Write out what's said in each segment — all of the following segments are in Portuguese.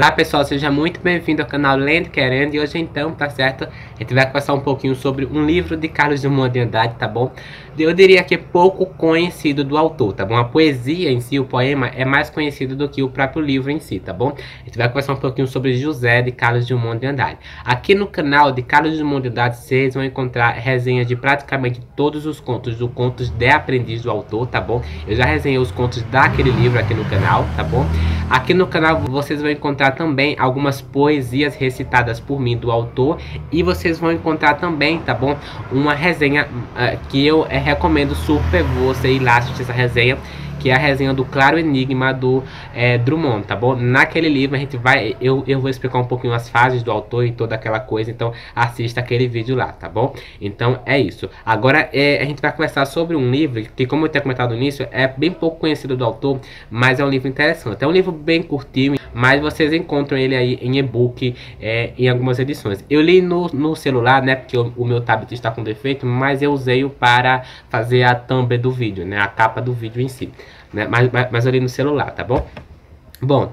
Olá pessoal, seja muito bem-vindo ao canal Lendo Querendo. E hoje então, tá certo, a gente vai conversar um pouquinho sobre um livro de Carlos Drummond de Andrade, tá bom? Eu diria que é pouco conhecido do autor, tá bom? A poesia em si, o poema, é mais conhecido do que o próprio livro em si, tá bom? A gente vai conversar um pouquinho sobre José de Carlos Drummond de Andrade. Aqui no canal de Carlos Drummond de Andrade, vocês vão encontrar resenhas de praticamente todos os contos, do Contos de Aprendiz do autor, tá bom? Eu já resenhei os contos daquele livro aqui no canal, tá bom? Aqui no canal vocês vão encontrar também algumas poesias recitadas por mim do autor, e vocês vão encontrar também, tá bom, uma resenha que eu recomendo super você ir lá assistir essa resenha, que é a resenha do Claro Enigma do Drummond, tá bom? Naquele livro a gente vai, eu vou explicar um pouquinho as fases do autor e toda aquela coisa, então assista aquele vídeo lá, tá bom? Então é isso. Agora a gente vai conversar sobre um livro que, como eu tinha comentado no início, é bem pouco conhecido do autor, mas é um livro interessante. É um livro bem curtinho, mas vocês encontram ele aí em e-book, em algumas edições. Eu li no celular, né, porque o meu tablet está com defeito, mas eu usei-o para fazer a thumb do vídeo, né, a capa do vídeo em si, né, mas eu li no celular, tá bom? Bom,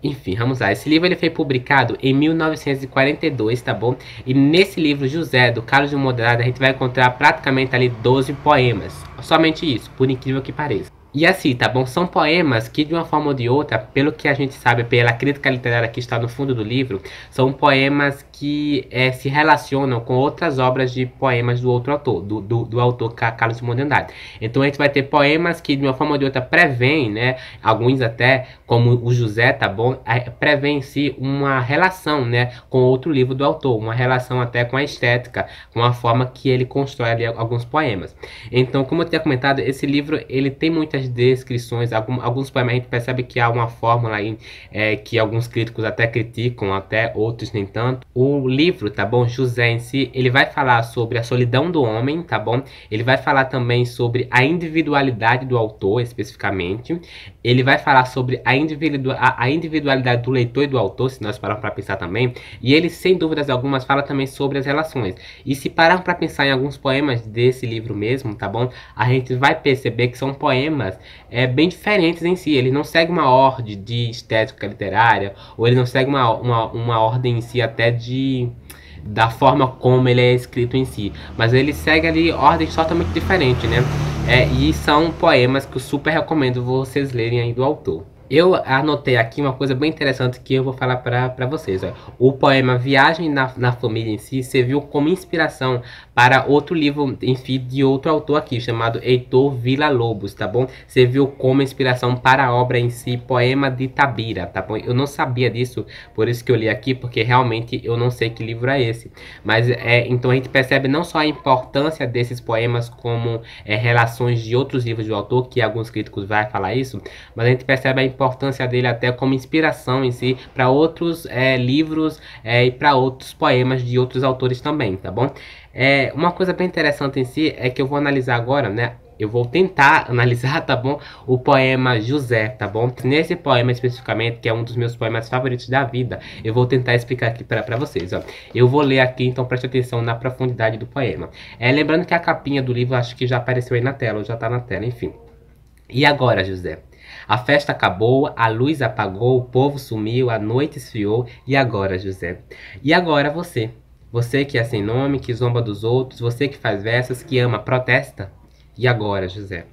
enfim, vamos lá. Esse livro ele foi publicado em 1942, tá bom? E nesse livro, José, do Carlos Drummond de Andrade, a gente vai encontrar praticamente ali 12 poemas. Somente isso, por incrível que pareça. E assim, tá bom? São poemas que, de uma forma ou de outra, pelo que a gente sabe, pela crítica literária que está no fundo do livro, são poemas que se relacionam com outras obras de poemas do outro autor, do autor Carlos Drummond de Andrade. Então a gente vai ter poemas que, de uma forma ou de outra, prevêem, né? Alguns até, como o José, tá bom? Prevêem em si uma relação, né? Com outro livro do autor, uma relação até com a estética, com a forma que ele constrói ali alguns poemas. Então, como eu tinha comentado, esse livro, ele tem muitas descrições, alguns poemas a gente percebe que há uma fórmula aí, que alguns críticos até criticam, até outros nem tanto. O livro, tá bom, José em si, ele vai falar sobre a solidão do homem, tá bom? Ele vai falar também sobre a individualidade do autor, especificamente. Ele vai falar sobre a individualidade do leitor e do autor, se nós pararmos para pensar também. E ele, sem dúvidas algumas, fala também sobre as relações. E se pararmos para pensar em alguns poemas desse livro mesmo, tá bom? A gente vai perceber que são poemas bem diferentes em si. Ele não segue uma ordem de estética literária, ou ele não segue uma ordem em si até da forma como ele é escrito em si, mas ele segue ali ordens totalmente diferentes, né? E são poemas que eu super recomendo vocês lerem aí do autor. Eu anotei aqui uma coisa bem interessante que eu vou falar para vocês. Ó. O poema Viagem na Família em si serviu como inspiração para outro livro, enfim, de outro autor aqui, chamado Heitor Villa-Lobos, tá bom? Serviu como inspiração para a obra em si, Poema de Itabira, tá bom? Eu não sabia disso, por isso que eu li aqui, porque realmente eu não sei que livro é esse. Mas, então a gente percebe não só a importância desses poemas como relações de outros livros do autor, que alguns críticos vão falar isso, mas a gente percebe a importância dele até como inspiração em si para outros livros e para outros poemas de outros autores também, tá bom? Uma coisa bem interessante em si é que eu vou analisar agora, né? Eu vou tentar analisar, tá bom? O poema José, tá bom? Nesse poema especificamente, que é um dos meus poemas favoritos da vida, eu vou tentar explicar aqui para vocês, ó. Eu vou ler aqui, então preste atenção na profundidade do poema. Lembrando que a capinha do livro acho que já apareceu aí na tela, ou já tá na tela, enfim. E agora, José? A festa acabou, a luz apagou, o povo sumiu, a noite esfriou. E agora, José? E agora você? Você que é sem nome, que zomba dos outros, você que faz versos, que ama, protesta? E agora, José?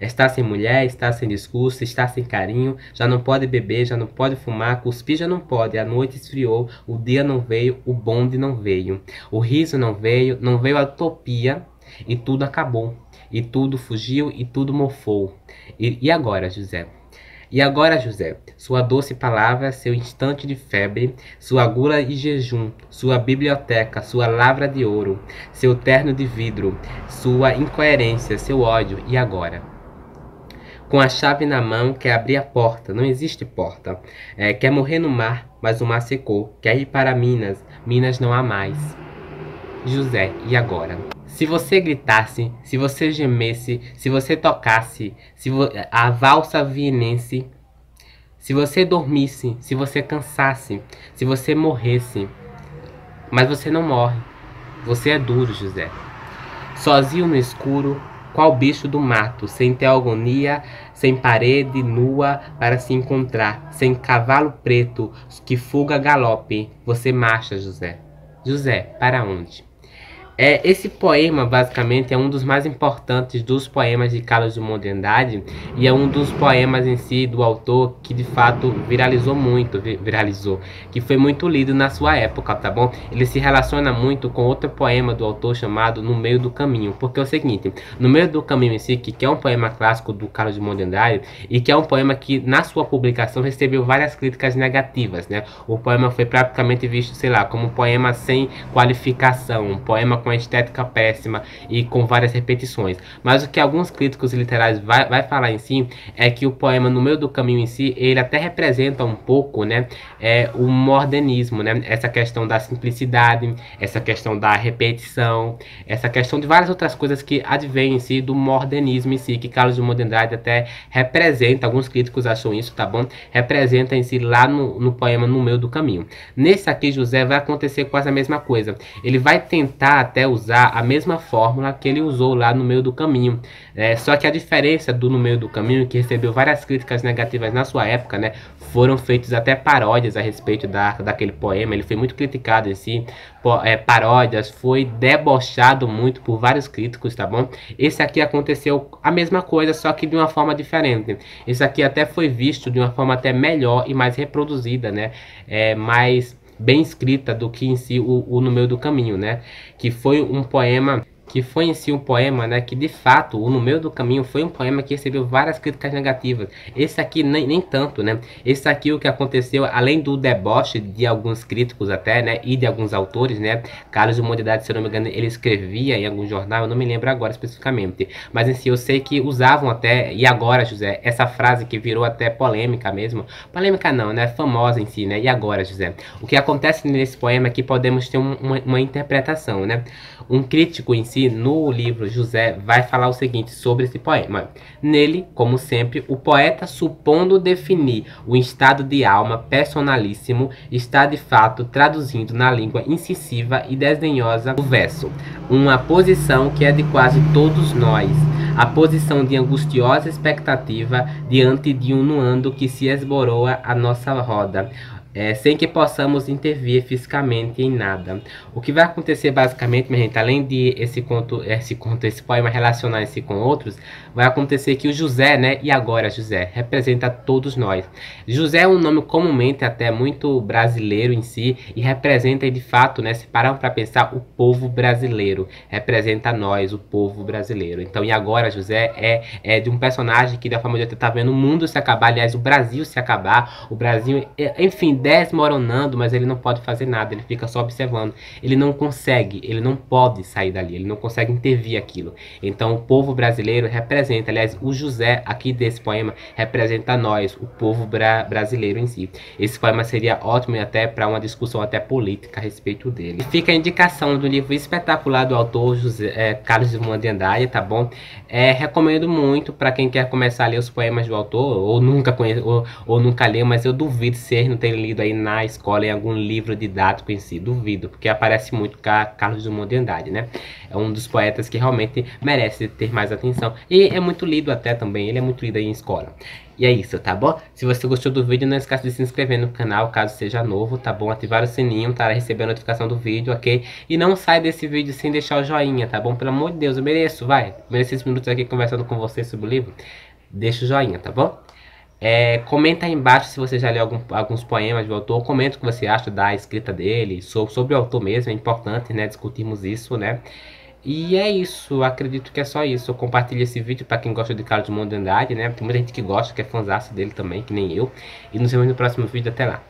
Está sem mulher, está sem discurso, está sem carinho, já não pode beber, já não pode fumar, cuspir já não pode, a noite esfriou, o dia não veio, o bonde não veio, o riso não veio a utopia, e tudo acabou, e tudo fugiu, e tudo mofou. E agora, José? E agora, José, sua doce palavra, seu instante de febre, sua gula e jejum, sua biblioteca, sua lavra de ouro, seu terno de vidro, sua incoerência, seu ódio, e agora? Com a chave na mão, quer abrir a porta, não existe porta. Quer morrer no mar, mas o mar secou. Quer ir para Minas, Minas não há mais. José, e agora? Se você gritasse, se você gemesse, se você tocasse, a valsa vienense, se você dormisse, se você cansasse, se você morresse, mas você não morre, você é duro, José. Sozinho no escuro, Qual bicho do mato, sem teogonia, sem parede nua para se encontrar, sem cavalo preto que fuga galope, você marcha, José. José, para onde? Esse poema, basicamente, é um dos mais importantes dos poemas de Carlos Drummond de Andrade e é um dos poemas em si do autor que, de fato, viralizou muito, que foi muito lido na sua época, tá bom? Ele se relaciona muito com outro poema do autor chamado No Meio do Caminho, porque é o seguinte, No Meio do Caminho em si, que é um poema clássico do Carlos Drummond de Andrade e que é um poema que, na sua publicação, recebeu várias críticas negativas, né? O poema foi praticamente visto, sei lá, como um poema sem qualificação, um poema com uma estética péssima e com várias repetições. Mas o que alguns críticos literários vai falar em si é que o poema No Meio do Caminho em si, ele até representa um pouco, né, o modernismo, né, essa questão da simplicidade, essa questão da repetição, essa questão de várias outras coisas que advêm em si do modernismo em si, que Carlos Drummond de Andrade até representa, alguns críticos acham isso, tá bom? Representa em si lá no poema No Meio do Caminho. Nesse aqui, José, vai acontecer quase a mesma coisa. Ele vai tentar até usar a mesma fórmula que ele usou lá No Meio do Caminho. Só que a diferença do No Meio do Caminho, que recebeu várias críticas negativas na sua época, né? Foram feitas até paródias a respeito daquele poema. Ele foi muito criticado em si, paródias, foi debochado muito por vários críticos, tá bom? Esse aqui aconteceu a mesma coisa, só que de uma forma diferente. Esse aqui até foi visto de uma forma até melhor e mais reproduzida, né? Mais bem escrita do que em si o No Meio do Caminho, né? Que foi um poema né, que de fato, o No Meio do Caminho foi um poema que recebeu várias críticas negativas. Esse aqui nem tanto, né? Esse aqui, o que aconteceu, além do deboche de alguns críticos até, né, e de alguns autores, né, Carlos Drummond de Andrade, se eu não me engano, ele escrevia em algum jornal, eu não me lembro agora especificamente, mas em si eu sei que usavam até, e agora, José, essa frase que virou até polêmica mesmo, polêmica não, né, famosa em si, né, e agora, José? O que acontece nesse poema é que podemos ter uma interpretação, né? Um crítico em si, no livro José, vai falar o seguinte sobre esse poema. Nele, como sempre, o poeta, supondo definir o estado de alma personalíssimo, está de fato traduzindo na língua incisiva e desdenhosa o verso, uma posição que é de quase todos nós, a posição de angustiosa expectativa diante de um nuando que se esboroa à nossa roda, sem que possamos intervir fisicamente em nada. O que vai acontecer basicamente, minha gente, além de esse poema relacionar-se com outros, vai acontecer que o José, né, e agora José, representa todos nós. José é um nome comumente até muito brasileiro em si, e representa de fato, né, se parar para pensar, o povo brasileiro, representa nós, o povo brasileiro. Então, e agora José é de um personagem que da forma de eu estar vendo o mundo se acabar, aliás, o Brasil se acabar, o Brasil, enfim, desmoronando, mas ele não pode fazer nada, ele fica só observando. Ele não consegue, ele não pode sair dali, ele não consegue intervir aquilo. Então o povo brasileiro representa, aliás, o José aqui desse poema representa nós, o povo brasileiro em si. Esse poema seria ótimo e até para uma discussão até política a respeito dele. E fica a indicação do livro espetacular do autor Carlos Drummond de Andrade, tá bom? Recomendo muito para quem quer começar a ler os poemas do autor, ou nunca leu, mas eu duvido se ele não tem lido aí na escola em algum livro didático em si, duvido, porque aparece muito Carlos Drummond de Andrade, né? É um dos poetas que realmente merece ter mais atenção, e é muito lido até também, ele é muito lido aí em escola. E é isso, tá bom? Se você gostou do vídeo, não esqueça de se inscrever no canal, caso seja novo, tá bom? Ativar o sininho para receber a notificação do vídeo, ok? E não sai desse vídeo sem deixar o joinha, tá bom? Pelo amor de Deus, eu mereço, mereço esses minutos aqui conversando com você sobre o livro. Deixa o joinha, tá bom? Comenta aí embaixo se você já leu alguns poemas do autor, comenta o que você acha da escrita dele, sobre o autor mesmo, é importante, né, discutirmos isso, né. E é isso, acredito que é só isso. Eu compartilho esse vídeo para quem gosta de Carlos Drummond de Andrade, né, tem muita gente que gosta, que é fãzaço dele também, que nem eu. E nos vemos no próximo vídeo, até lá.